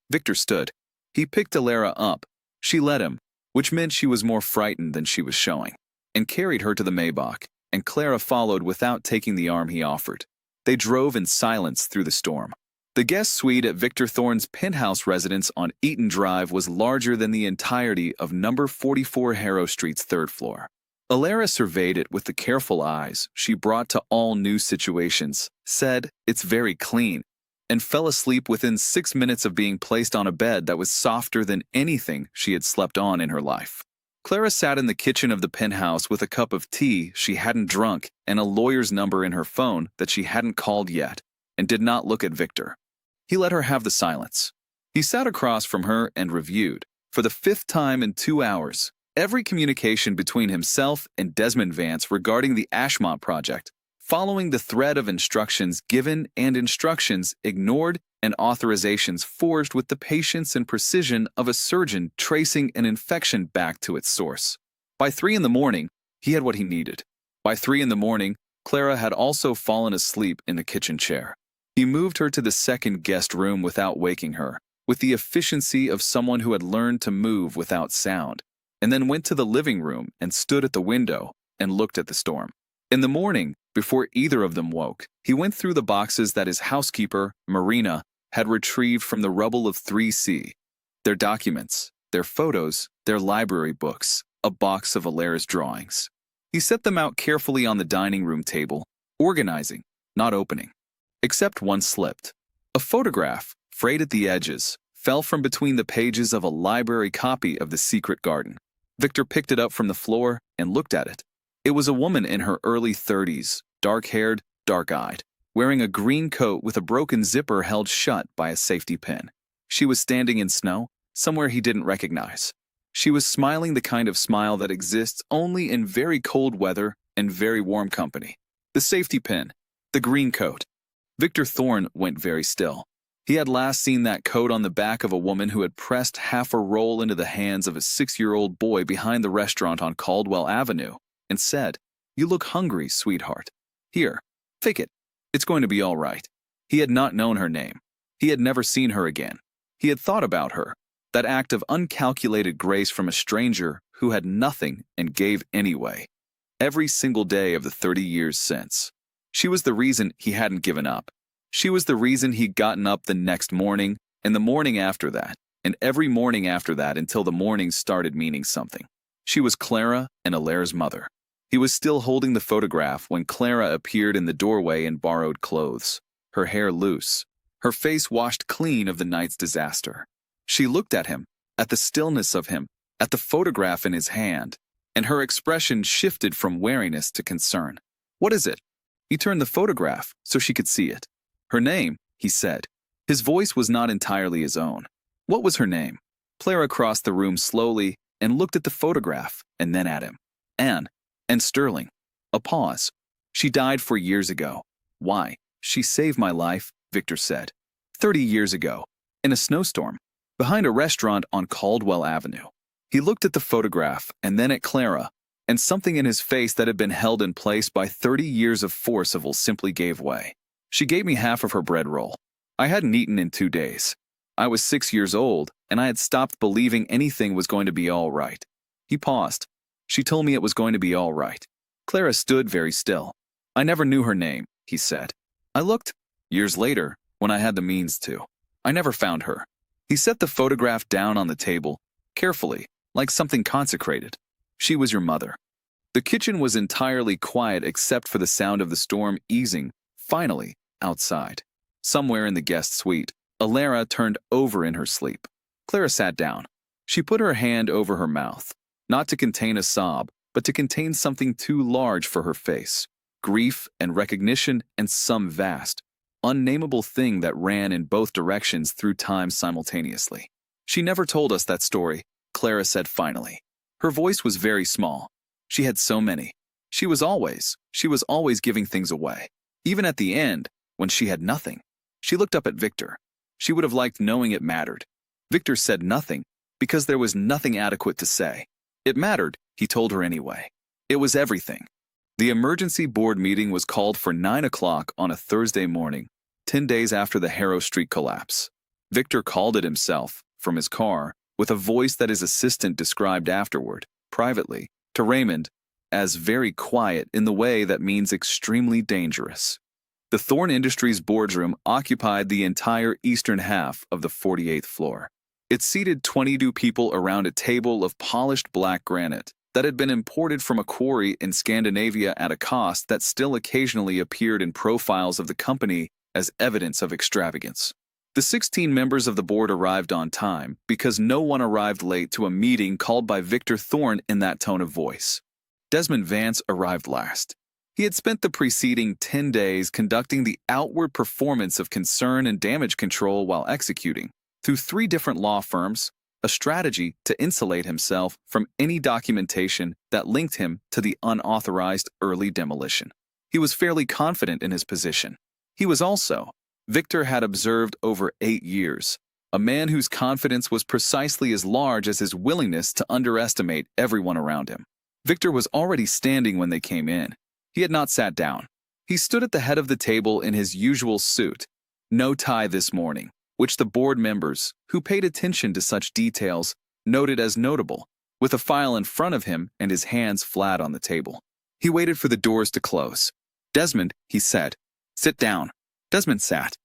A: Victor stood. He picked Alara up. She led him, which meant she was more frightened than she was showing, and carried her to the Maybach, and Clara followed without taking the arm he offered. They drove in silence through the storm. The guest suite at Victor Thorne's penthouse residence on Eaton Drive was larger than the entirety of number 44 Harrow Street's third floor. Alara surveyed it with the careful eyes she brought to all new situations, said, "It's very clean," and fell asleep within 6 minutes of being placed on a bed that was softer than anything she had slept on in her life. Clara sat in the kitchen of the penthouse with a cup of tea she hadn't drunk and a lawyer's number in her phone that she hadn't called yet, and did not look at Victor. He let her have the silence. He sat across from her and reviewed, for the 5th time in 2 hours, every communication between himself and Desmond Vance regarding the Ashmont project, following the thread of instructions given and instructions ignored and authorizations forged with the patience and precision of a surgeon tracing an infection back to its source. By 3 in the morning, he had what he needed. By 3 in the morning, Clara had also fallen asleep in the kitchen chair. He moved her to the second guest room without waking her, with the efficiency of someone who had learned to move without sound, and then went to the living room and stood at the window and looked at the storm. In the morning, before either of them woke, he went through the boxes that his housekeeper, Marina, had retrieved from the rubble of 3C. Their documents, their photos, their library books, a box of Alara's drawings. He set them out carefully on the dining room table, organizing, not opening. Except one slipped. A photograph, frayed at the edges, fell from between the pages of a library copy of The Secret Garden. Victor picked it up from the floor and looked at it. It was a woman in her early 30s, dark-haired, dark-eyed, wearing a green coat with a broken zipper held shut by a safety pin. She was standing in snow, somewhere he didn't recognize. She was smiling the kind of smile that exists only in very cold weather and very warm company. The safety pin, the green coat. Victor Thorne went very still. He had last seen that coat on the back of a woman who had pressed half a roll into the hands of a 6-year-old boy behind the restaurant on Caldwell Avenue and said, "You look hungry, sweetheart. Here, take it. It's going to be all right." He had not known her name. He had never seen her again. He had thought about her, that act of uncalculated grace from a stranger who had nothing and gave anyway, every single day of the 30 years since. She was the reason he hadn't given up. She was the reason he'd gotten up the next morning, and the morning after that, and every morning after that until the mornings started meaning something. She was Clara and Alara's mother. He was still holding the photograph when Clara appeared in the doorway in borrowed clothes, her hair loose, her face washed clean of the night's disaster. She looked at him, at the stillness of him, at the photograph in his hand, and her expression shifted from wariness to concern. "What is it?" He turned the photograph so she could see it. "Her name," he said. His voice was not entirely his own. "What was her name?" Clara crossed the room slowly and looked at the photograph and then at him. "Anne. And Sterling." A pause. "She died 4 years ago." "Why?" "She saved my life," Victor said. 30 years ago, in a snowstorm, behind a restaurant on Caldwell Avenue." He looked at the photograph and then at Clara, and something in his face that had been held in place by 30 years of forcible simply gave way. "She gave me half of her bread roll. I hadn't eaten in 2 days. I was 6 years old, and I had stopped believing anything was going to be all right." He paused. "She told me it was going to be all right." Clara stood very still. "I never knew her name," he said. "I looked, years later, when I had the means to. I never found her." He set the photograph down on the table, carefully, like something consecrated. "She was your mother." The kitchen was entirely quiet except for the sound of the storm easing, finally, outside. Somewhere in the guest suite, Alara turned over in her sleep. Clara sat down. She put her hand over her mouth, not to contain a sob, but to contain something too large for her face. Grief and recognition and some vast, unnameable thing that ran in both directions through time simultaneously. "She never told us that story," Clara said finally. Her voice was very small. She had so many. She was always giving things away. Even at the end, when she had nothing. She looked up at Victor. She would have liked knowing it mattered. Victor said nothing, because there was nothing adequate to say. It mattered, he told her anyway. It was everything. The emergency board meeting was called for 9 o'clock on a Thursday morning, 10 days after the Harrow Street collapse. Victor called it himself, from his car, with a voice that his assistant described afterward, privately, to Raymond, as very quiet in the way that means extremely dangerous. The Thorne Industries boardroom occupied the entire eastern half of the 48th floor. It seated 22 people around a table of polished black granite that had been imported from a quarry in Scandinavia at a cost that still occasionally appeared in profiles of the company as evidence of extravagance. The 16 members of the board arrived on time because no one arrived late to a meeting called by Victor Thorne in that tone of voice. Desmond Vance arrived last. He had spent the preceding 10 days conducting the outward performance of concern and damage control while executing, through 3 different law firms, a strategy to insulate himself from any documentation that linked him to the unauthorized early demolition. He was fairly confident in his position. He was also, Victor had observed over 8 years, a man whose confidence was precisely as large as his willingness to underestimate everyone around him. Victor was already standing when they came in. He had not sat down. He stood at the head of the table in his usual suit. No tie this morning. which the board members, who paid attention to such details, noted as notable, with a file in front of him and his hands flat on the table. He waited for the doors to close. "Desmond," he said, "sit down." Desmond sat.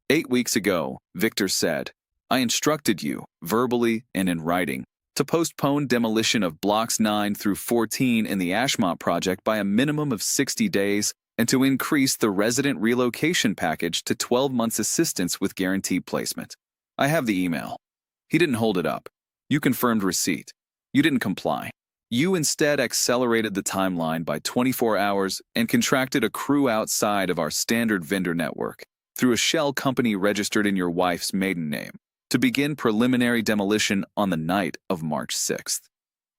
A: "8 weeks ago," Victor said, "I instructed you, verbally and in writing, to postpone demolition of blocks 9 through 14 in the Ashmont project by a minimum of 60 days and to increase the resident relocation package to 12 months assistance with guaranteed placement. I have the email." He didn't hold it up. "You confirmed receipt. You didn't comply. You instead accelerated the timeline by 24 hours and contracted a crew outside of our standard vendor network, through a shell company registered in your wife's maiden name, to begin preliminary demolition on the night of March 6th.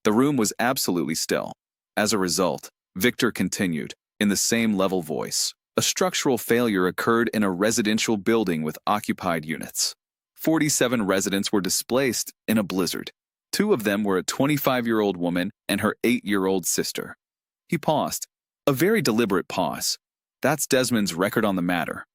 A: The room was absolutely still. As a result, Victor continued, in the same level voice, a structural failure occurred in a residential building with occupied units. 47 residents were displaced in a blizzard. 2 of them were a 25-year-old woman and her 8-year-old sister. He paused. A very deliberate pause. That's Desmond's record on the matter.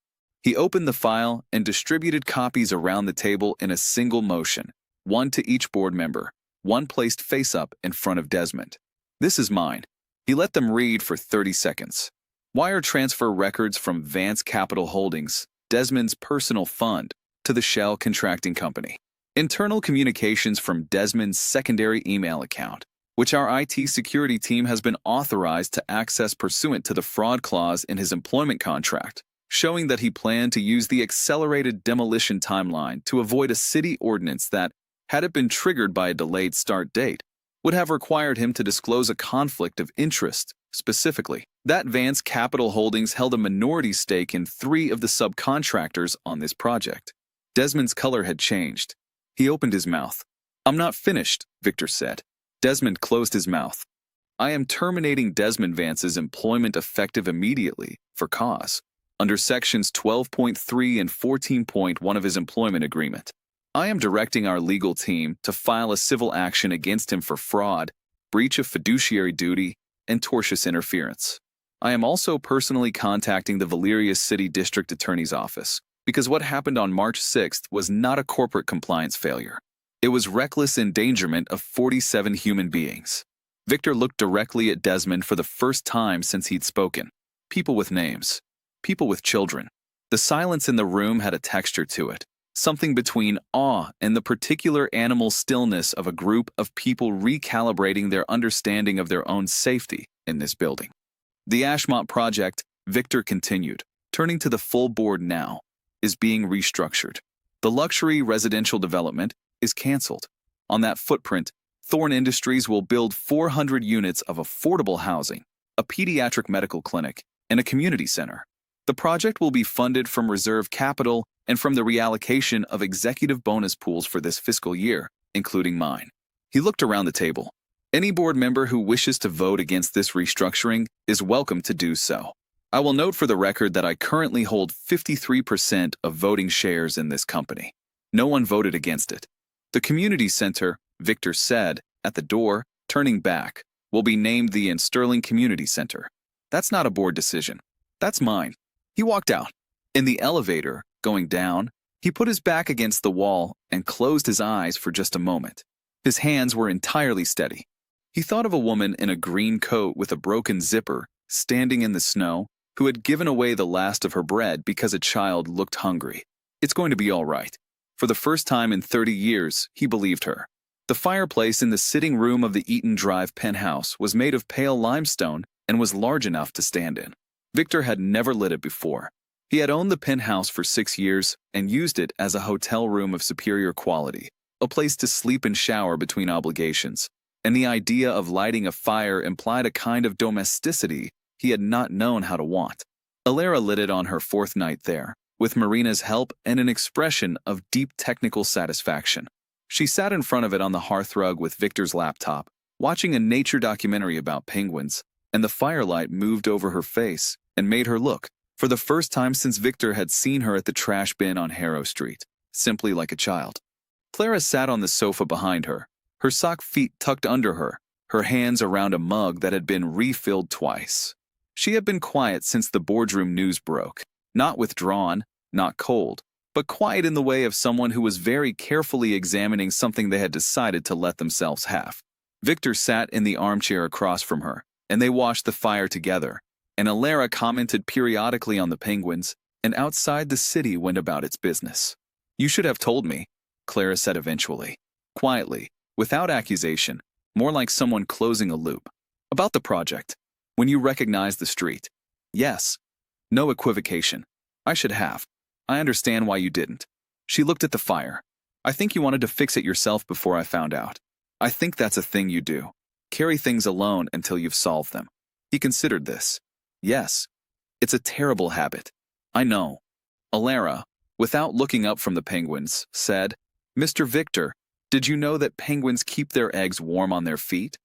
A: He opened the file and distributed copies around the table in a single motion, one to each board member, one placed face up in front of Desmond. "This is mine." He let them read for 30 seconds. Wire transfer records from Vance Capital Holdings, Desmond's personal fund, to the Shell Contracting Company. Internal communications from Desmond's secondary email account, which our IT security team has been authorized to access pursuant to the fraud clause in his employment contract, showing that he planned to use the accelerated demolition timeline to avoid a city ordinance that, had it been triggered by a delayed start date, would have required him to disclose a conflict of interest, specifically that Vance Capital Holdings held a minority stake in 3 of the subcontractors on this project. Desmond's color had changed. He opened his mouth. "I'm not finished," Victor said. Desmond closed his mouth. "I am terminating Desmond Vance's employment effective immediately, for cause, under sections 12.3 and 14.1 of his employment agreement. I am directing our legal team to file a civil action against him for fraud, breach of fiduciary duty, and tortious interference. I am also personally contacting the Valeria City District Attorney's Office, because what happened on March 6th was not a corporate compliance failure. It was reckless endangerment of 47 human beings." Victor looked directly at Desmond for the first time since he'd spoken. People with names. People with children. The silence in the room had a texture to it, something between awe and the particular animal stillness of a group of people recalibrating their understanding of their own safety in this building. "The Ashmont project," Victor continued, turning to the full board now, "is being restructured. The luxury residential development is canceled. On that footprint, Thorn Industries will build 400 units of affordable housing, a pediatric medical clinic, and a community center. The project will be funded from reserve capital and from the reallocation of executive bonus pools for this fiscal year, including mine." He looked around the table. "Any board member who wishes to vote against this restructuring is welcome to do so. I will note for the record that I currently hold 53% of voting shares in this company. No one voted against it. The community center," Victor said, at the door, turning back, "will be named the Sterling Community Center. That's not a board decision. That's mine." He walked out. In the elevator, going down, he put his back against the wall and closed his eyes for just a moment. His hands were entirely steady. He thought of a woman in a green coat with a broken zipper, standing in the snow, who had given away the last of her bread because a child looked hungry. It's going to be all right. For the first time in 30 years, he believed her. The fireplace in the sitting room of the Eaton Drive penthouse was made of pale limestone and was large enough to stand in. Victor had never lit it before. He had owned the penthouse for 6 years and used it as a hotel room of superior quality, a place to sleep and shower between obligations, and the idea of lighting a fire implied a kind of domesticity he had not known how to want. Alara lit it on her 4th night there, with Marina's help and an expression of deep technical satisfaction. She sat in front of it on the hearthrug with Victor's laptop, watching a nature documentary about penguins, and the firelight moved over her face and made her look, for the first time since Victor had seen her at the trash bin on Harrow Street, simply like a child. Clara sat on the sofa behind her, her sock feet tucked under her, her hands around a mug that had been refilled twice. She had been quiet since the boardroom news broke, not withdrawn, not cold, but quiet in the way of someone who was very carefully examining something they had decided to let themselves have. Victor sat in the armchair across from her, and they watched the fire together, and Alara commented periodically on the penguins, and outside the city went about its business. "You should have told me," Clara said eventually, quietly, without accusation, more like someone closing a loop. "About the project. When you recognized the street." "Yes." No equivocation. "I should have. I understand why you didn't." She looked at the fire. "I think you wanted to fix it yourself before I found out. I think that's a thing you do. Carry things alone until you've solved them." He considered this. "Yes. It's a terrible habit. I know." Alara, without looking up from the penguins, said, "Mr. Victor, did you know that penguins keep their eggs warm on their feet?"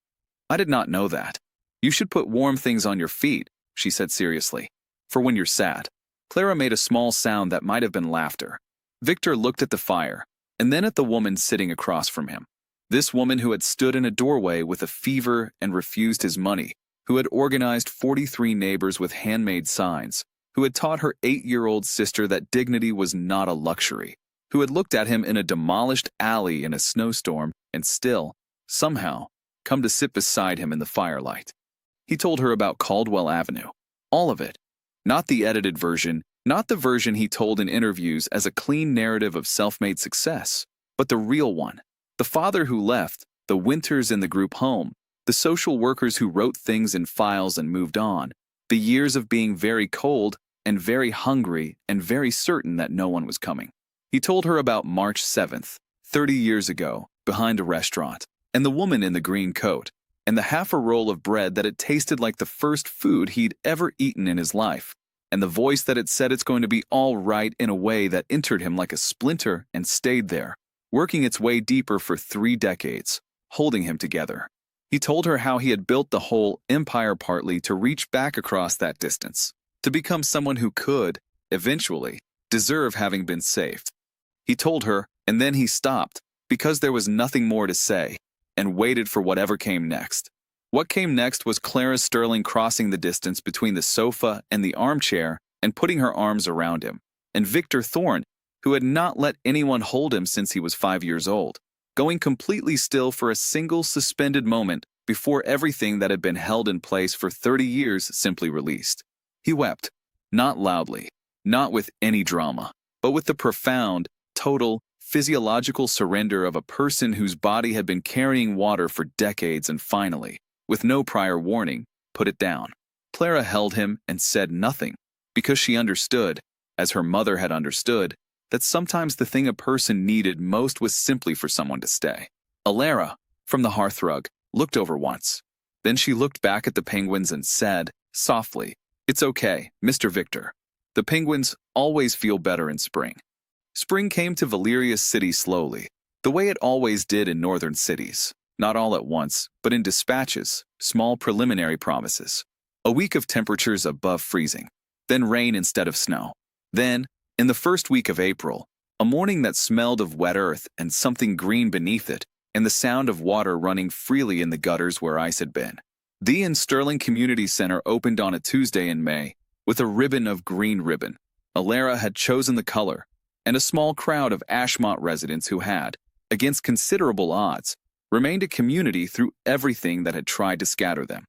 A: "I did not know that." "You should put warm things on your feet," she said seriously, "for when you're sad." Clara made a small sound that might have been laughter. Victor looked at the fire, and then at the woman sitting across from him. This woman who had stood in a doorway with a fever and refused his money, who had organized 43 neighbors with handmade signs, who had taught her 8-year-old sister that dignity was not a luxury, who had looked at him in a demolished alley in a snowstorm and still, somehow, come to sit beside him in the firelight. He told her about Caldwell Avenue. All of it. Not the edited version, not the version he told in interviews as a clean narrative of self-made success, but the real one. The father who left, the winters in the group home, the social workers who wrote things in files and moved on, the years of being very cold and very hungry and very certain that no one was coming. He told her about March 7th, 30 years ago, behind a restaurant, and the woman in the green coat, and the half a roll of bread that had tasted like the first food he'd ever eaten in his life, and the voice that had said it's going to be all right in a way that entered him like a splinter and stayed there, working its way deeper for 3 decades, holding him together. He told her how he had built the whole empire partly to reach back across that distance, to become someone who could, eventually, deserve having been saved. He told her, and then he stopped, because there was nothing more to say, and waited for whatever came next. What came next was Clara Sterling crossing the distance between the sofa and the armchair and putting her arms around him, and Victor Thorne, who had not let anyone hold him since he was 5 years old, going completely still for a single suspended moment before everything that had been held in place for 30 years simply released. He wept, not loudly, not with any drama, but with the profound, total, physiological surrender of a person whose body had been carrying water for decades and finally, with no prior warning, put it down. Clara held him and said nothing, because she understood, as her mother had understood, that sometimes the thing a person needed most was simply for someone to stay. Alara, from the hearthrug, looked over once. Then she looked back at the penguins and said, softly, "It's okay, Mr. Victor. The penguins always feel better in spring." Spring came to Valeria's city slowly, the way it always did in northern cities, not all at once, but in dispatches, small preliminary promises. A week of temperatures above freezing, then rain instead of snow. Then, in the first week of April, a morning that smelled of wet earth and something green beneath it, and the sound of water running freely in the gutters where ice had been. The Sterling Community Center opened on a Tuesday in May, with a ribbon of green ribbon. Alara had chosen the color, and a small crowd of Ashmont residents who had, against considerable odds, remained a community through everything that had tried to scatter them.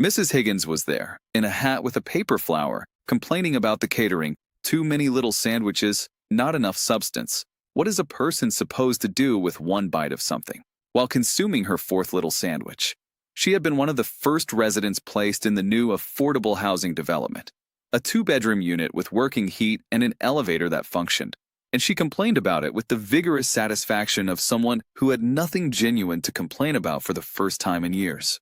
A: Mrs. Higgins was there, in a hat with a paper flower, complaining about the catering, too many little sandwiches, not enough substance. What is a person supposed to do with one bite of something, while consuming her 4th little sandwich? She had been one of the first residents placed in the new affordable housing development, a 2-bedroom unit with working heat and an elevator that functioned, and she complained about it with the vigorous satisfaction of someone who had nothing genuine to complain about for the first time in years.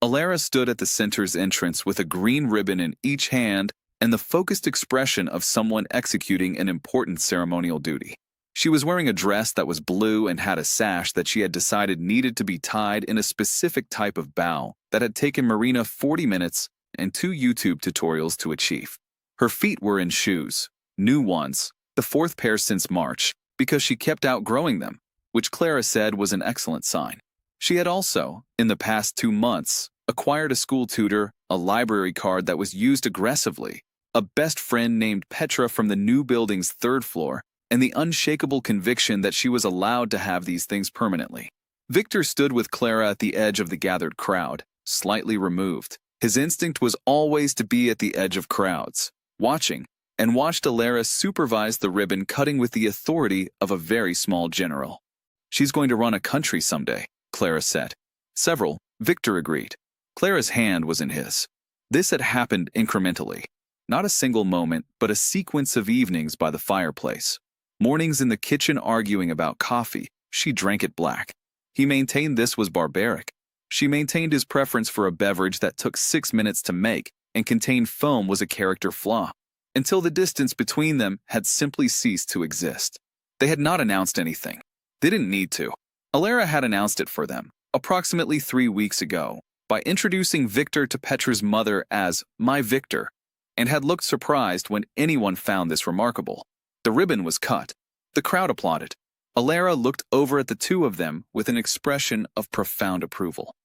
A: Alara stood at the center's entrance with a green ribbon in each hand and the focused expression of someone executing an important ceremonial duty. She was wearing a dress that was blue and had a sash that she had decided needed to be tied in a specific type of bow that had taken Marina 40 minutes and 2 YouTube tutorials to achieve. Her feet were in shoes, new ones, the 4th pair since March, because she kept outgrowing them, which Clara said was an excellent sign. She had also, in the past 2 months, acquired a school tutor, a library card that was used aggressively, a best friend named Petra from the new building's 3rd floor, and the unshakable conviction that she was allowed to have these things permanently. Victor stood with Clara at the edge of the gathered crowd, slightly removed. His instinct was always to be at the edge of crowds, watching, and watched Alara supervise the ribbon cutting with the authority of a very small general. "She's going to run a country someday," Clara said. Several, Victor agreed. Clara's hand was in his. This had happened incrementally. Not a single moment, but a sequence of evenings by the fireplace. Mornings in the kitchen arguing about coffee. She drank it black. He maintained this was barbaric. She maintained his preference for a beverage that took 6 minutes to make and contained foam was a character flaw, until the distance between them had simply ceased to exist. They had not announced anything. They didn't need to. Alara had announced it for them, approximately 3 weeks ago, by introducing Victor to Petra's mother as "my Victor," and had looked surprised when anyone found this remarkable. The ribbon was cut. The crowd applauded. Alara looked over at the two of them with an expression of profound approval.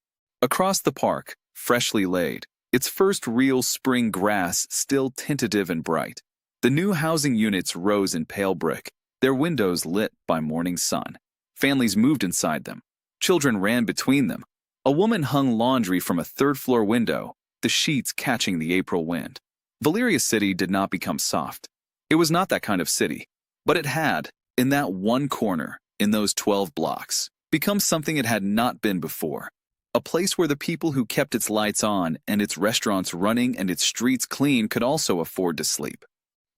A: Across the park, freshly laid, its first real spring grass still tentative and bright. The new housing units rose in pale brick, their windows lit by morning sun. Families moved inside them. Children ran between them. A woman hung laundry from a third-floor window, the sheets catching the April wind. Valeria City did not become soft. It was not that kind of city, but it had, in that one corner, in those 12 blocks, become something it had not been before. A place where the people who kept its lights on and its restaurants running and its streets clean could also afford to sleep.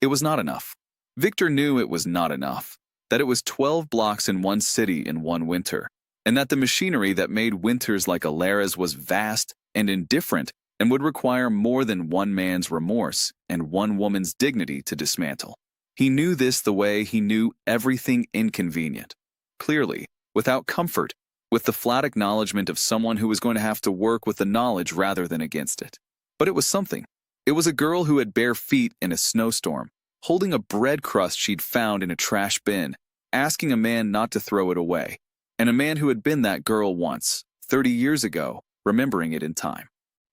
A: It was not enough. Victor knew it was not enough, that it was 12 blocks in one city in one winter, and that the machinery that made winters like Alara's was vast and indifferent and would require more than one man's remorse and one woman's dignity to dismantle. He knew this the way he knew everything inconvenient, clearly, without comfort, with the flat acknowledgement of someone who was going to have to work with the knowledge rather than against it. But it was something. It was a girl who had bare feet in a snowstorm, holding a bread crust she'd found in a trash bin, asking a man not to throw it away, and a man who had been that girl once, 30 years ago, remembering it in time.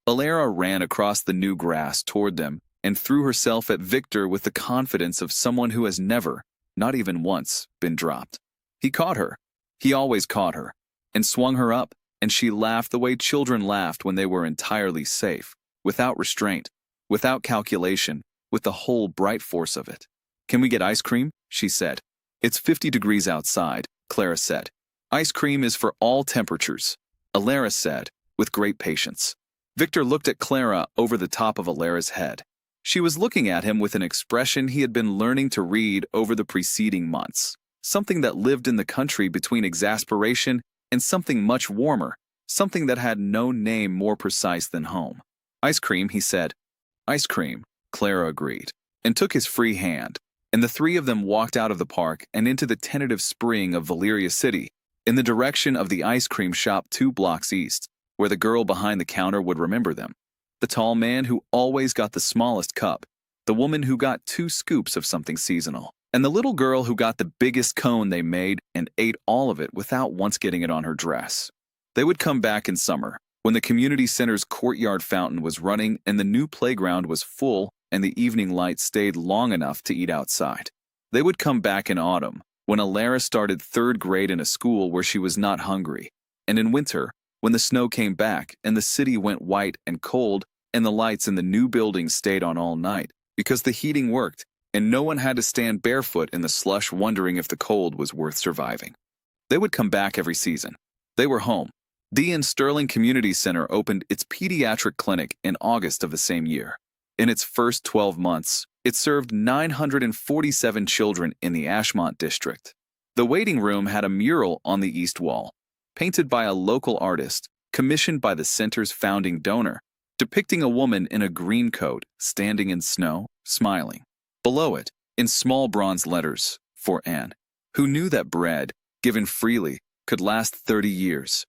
A: Alara ran across the new grass toward them and threw herself at Victor with the confidence of someone who has never, not even once, been dropped. He caught her. He always caught her, and swung her up, and she laughed the way children laughed when they were entirely safe, without restraint, without calculation, with the whole bright force of it. "Can we get ice cream?" she said. "It's 50 degrees outside," Clara said. "Ice cream is for all temperatures," Alara said, with great patience. Victor looked at Clara over the top of Alara's head. She was looking at him with an expression he had been learning to read over the preceding months, something that lived in the country between exasperation and something much warmer, something that had no name more precise than home. "Ice cream," he said. "Ice cream," Clara agreed, and took his free hand, and the three of them walked out of the park and into the tentative spring of Valeria City, in the direction of the ice cream shop 2 blocks east, where the girl behind the counter would remember them. The tall man who always got the smallest cup, the woman who got 2 scoops of something seasonal, and the little girl who got the biggest cone they made and ate all of it without once getting it on her dress. They would come back in summer, when the community center's courtyard fountain was running and the new playground was full and the evening light stayed long enough to eat outside. They would come back in autumn, when Alara started 3rd grade in a school where she was not hungry, and in winter, when the snow came back and the city went white and cold and the lights in the new buildings stayed on all night because the heating worked and no one had to stand barefoot in the slush wondering if the cold was worth surviving. They would come back every season. They were home. The Sterling Community Center opened its pediatric clinic in August of the same year. In its first 12 months, it served 947 children in the Ashmont district. The waiting room had a mural on the east wall, painted by a local artist, commissioned by the center's founding donor, depicting a woman in a green coat standing in snow, smiling. Below it, in small bronze letters, for Anne, who knew that bread, given freely, could last 30 years.